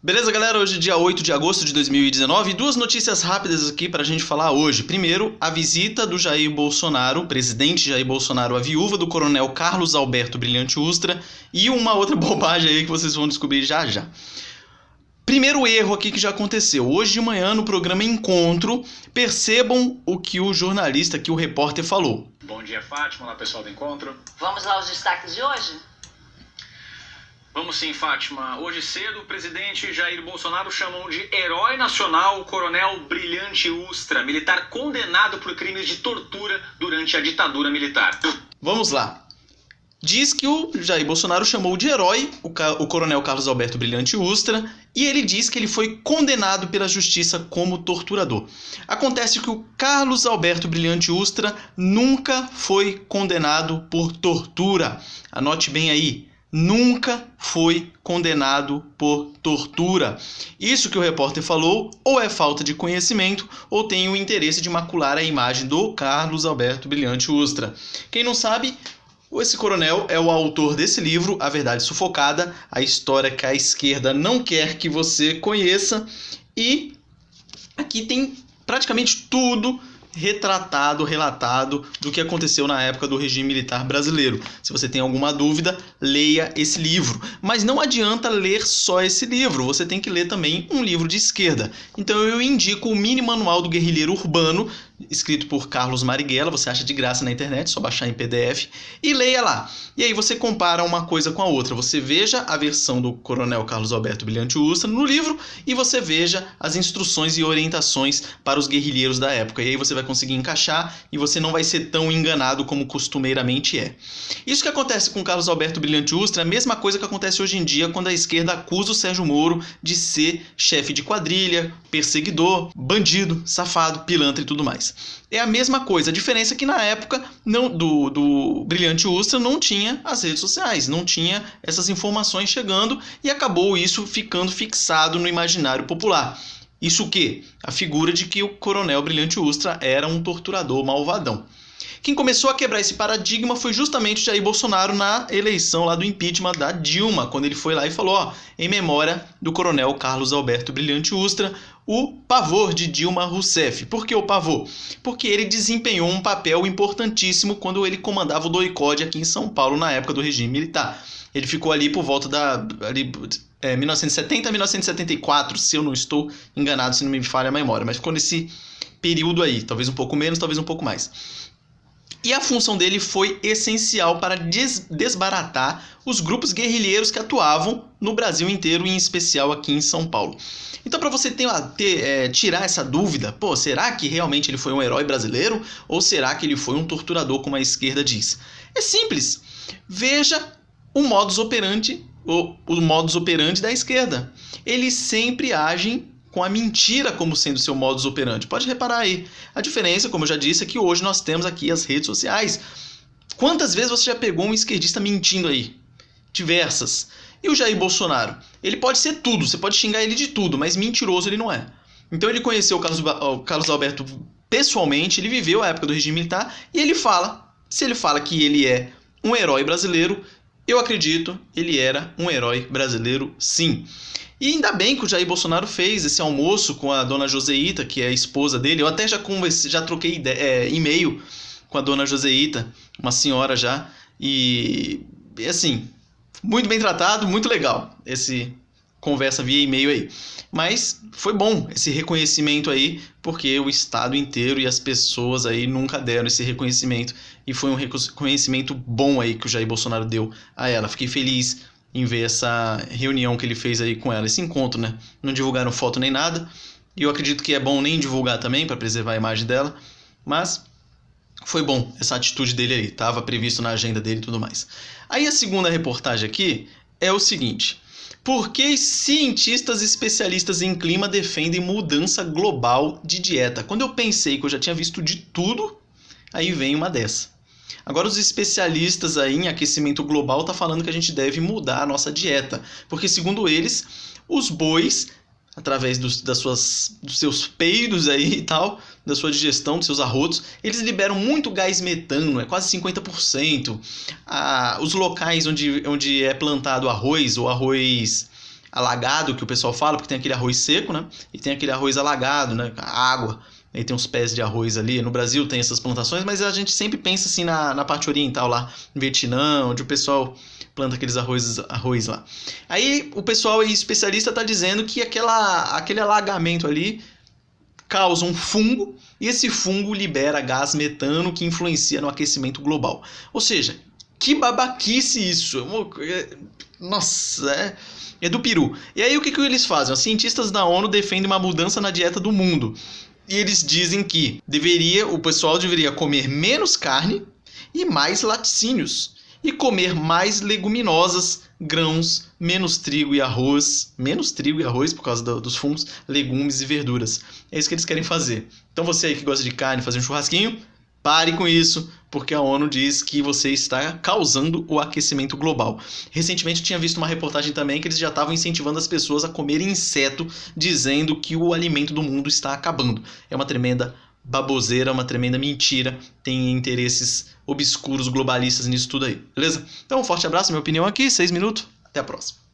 Beleza, galera? Hoje é dia 8 de agosto de 2019 e duas notícias rápidas aqui pra gente falar hoje. Primeiro, a visita do Jair Bolsonaro, presidente Jair Bolsonaro, à viúva do coronel Carlos Alberto Brilhante Ustra, e uma outra bobagem aí que vocês vão descobrir já já. Primeiro erro aqui que já aconteceu. Hoje de manhã, no programa Encontro, percebam o que o jornalista, que o repórter falou. Bom dia, Fátima. Olá, pessoal do Encontro. Vamos lá aos destaques de hoje? Vamos sim, Fátima. Hoje cedo, o presidente Jair Bolsonaro chamou de herói nacional o coronel Brilhante Ustra, militar condenado por crimes de tortura durante a ditadura militar. Vamos lá. Diz que o Jair Bolsonaro chamou de herói o coronel Carlos Alberto Brilhante Ustra e ele diz que ele foi condenado pela justiça como torturador. Acontece que o Carlos Alberto Brilhante Ustra nunca foi condenado por tortura. Anote bem aí. Nunca foi condenado por tortura. Isso que o repórter falou ou é falta de conhecimento ou tem o interesse de macular a imagem do Carlos Alberto Brilhante Ustra. Quem não sabe, esse coronel é o autor desse livro, A Verdade Sufocada, a história que a esquerda não quer que você conheça. E aqui tem praticamente tudo relatado do que aconteceu na época do regime militar brasileiro. Se você tem alguma dúvida, leia esse livro. Mas não adianta ler só esse livro, você tem que ler também um livro de esquerda. Então eu indico o Mini Manual do Guerrilheiro Urbano, escrito por Carlos Marighella, você acha de graça na internet, só baixar em PDF, e leia lá. E aí você compara uma coisa com a outra. Você veja a versão do coronel Carlos Alberto Brilhante Ustra no livro e você veja as instruções e orientações para os guerrilheiros da época. E aí você vai conseguir encaixar e você não vai ser tão enganado como costumeiramente é. Isso que acontece com Carlos Alberto Brilhante Ustra é a mesma coisa que acontece hoje em dia quando a esquerda acusa o Sérgio Moro de ser chefe de quadrilha, perseguidor, bandido, safado, pilantra e tudo mais. É a mesma coisa, a diferença é que na época do Brilhante Ustra não tinha as redes sociais, não tinha essas informações chegando e acabou isso ficando fixado no imaginário popular. Isso o quê? A figura de que o coronel Brilhante Ustra era um torturador malvadão. Quem começou a quebrar esse paradigma foi justamente o Jair Bolsonaro na eleição lá do impeachment da Dilma, quando ele foi lá e falou, ó, em memória do coronel Carlos Alberto Brilhante Ustra, o pavor de Dilma Rousseff. Por que o pavor? Porque ele desempenhou um papel importantíssimo quando ele comandava o DOI-CODE aqui em São Paulo na época do regime militar. Ele ficou ali por volta da 1970 a 1974, se eu não estou enganado, se não me falha a memória, mas ficou nesse período aí, talvez um pouco menos, talvez um pouco mais. E a função dele foi essencial para desbaratar os grupos guerrilheiros que atuavam no Brasil inteiro, em especial aqui em São Paulo. Então, para você tirar essa dúvida, pô, será que realmente ele foi um herói brasileiro? Ou será que ele foi um torturador, como a esquerda diz? É simples. Veja o modus operandi da esquerda. Eles sempre agem com a mentira como sendo seu modus operandi. Pode reparar aí. A diferença, como eu já disse, é que hoje nós temos aqui as redes sociais. Quantas vezes você já pegou um esquerdista mentindo aí? Diversas. E o Jair Bolsonaro? Ele pode ser tudo, você pode xingar ele de tudo, mas mentiroso ele não é. Então ele conheceu o Carlos Alberto pessoalmente, ele viveu a época do regime militar e ele fala, se ele fala que ele é um herói brasileiro, eu acredito, ele era um herói brasileiro sim. E ainda bem que o Jair Bolsonaro fez esse almoço com a dona Joseita, que é a esposa dele. Eu até já troquei e-mail com a dona Joseita, uma senhora já. E assim, muito bem tratado, muito legal esse conversa via e-mail aí. Mas foi bom esse reconhecimento aí, porque o Estado inteiro e as pessoas aí nunca deram esse reconhecimento. E foi um reconhecimento bom aí que o Jair Bolsonaro deu a ela. Fiquei feliz em ver essa reunião que ele fez aí com ela, esse encontro, né? Não divulgaram foto nem nada, e eu acredito que é bom nem divulgar também, para preservar a imagem dela, mas foi bom essa atitude dele aí, estava previsto na agenda dele e tudo mais. Aí a segunda reportagem aqui é o seguinte: por que cientistas especialistas em clima defendem mudança global de dieta? Quando eu pensei que eu já tinha visto de tudo, aí vem uma dessa. Agora os especialistas aí em aquecimento global estão falando que a gente deve mudar a nossa dieta, porque segundo eles, os bois, através dos seus peidos aí e tal, da sua digestão, dos seus arrotos, eles liberam muito gás metano, é quase 50%. Os locais onde é plantado arroz ou arroz alagado que o pessoal fala, porque tem aquele arroz seco, né? E tem aquele arroz alagado, né? A água. Aí tem uns pés de arroz ali. No Brasil tem essas plantações, mas a gente sempre pensa assim na parte oriental lá, no Vietnã, onde o pessoal planta aqueles arroz lá. Aí o pessoal aí, especialista está dizendo que aquele alagamento ali causa um fungo, e esse fungo libera gás metano que influencia no aquecimento global. Ou seja, que babaquice isso! Nossa, é do peru. E aí o que eles fazem? Os cientistas da ONU defendem uma mudança na dieta do mundo. E eles dizem que o pessoal deveria comer menos carne e mais laticínios. E comer mais leguminosas, grãos, menos trigo e arroz. Menos trigo e arroz por causa dos fungos, legumes e verduras. É isso que eles querem fazer. Então você aí que gosta de carne, fazer um churrasquinho, pare com isso, porque a ONU diz que você está causando o aquecimento global. Recentemente eu tinha visto uma reportagem também que eles já estavam incentivando as pessoas a comerem inseto, dizendo que o alimento do mundo está acabando. É uma tremenda baboseira, uma tremenda mentira. Tem interesses obscuros globalistas nisso tudo aí, beleza? Então um forte abraço, minha opinião aqui, 6 minutos, até a próxima.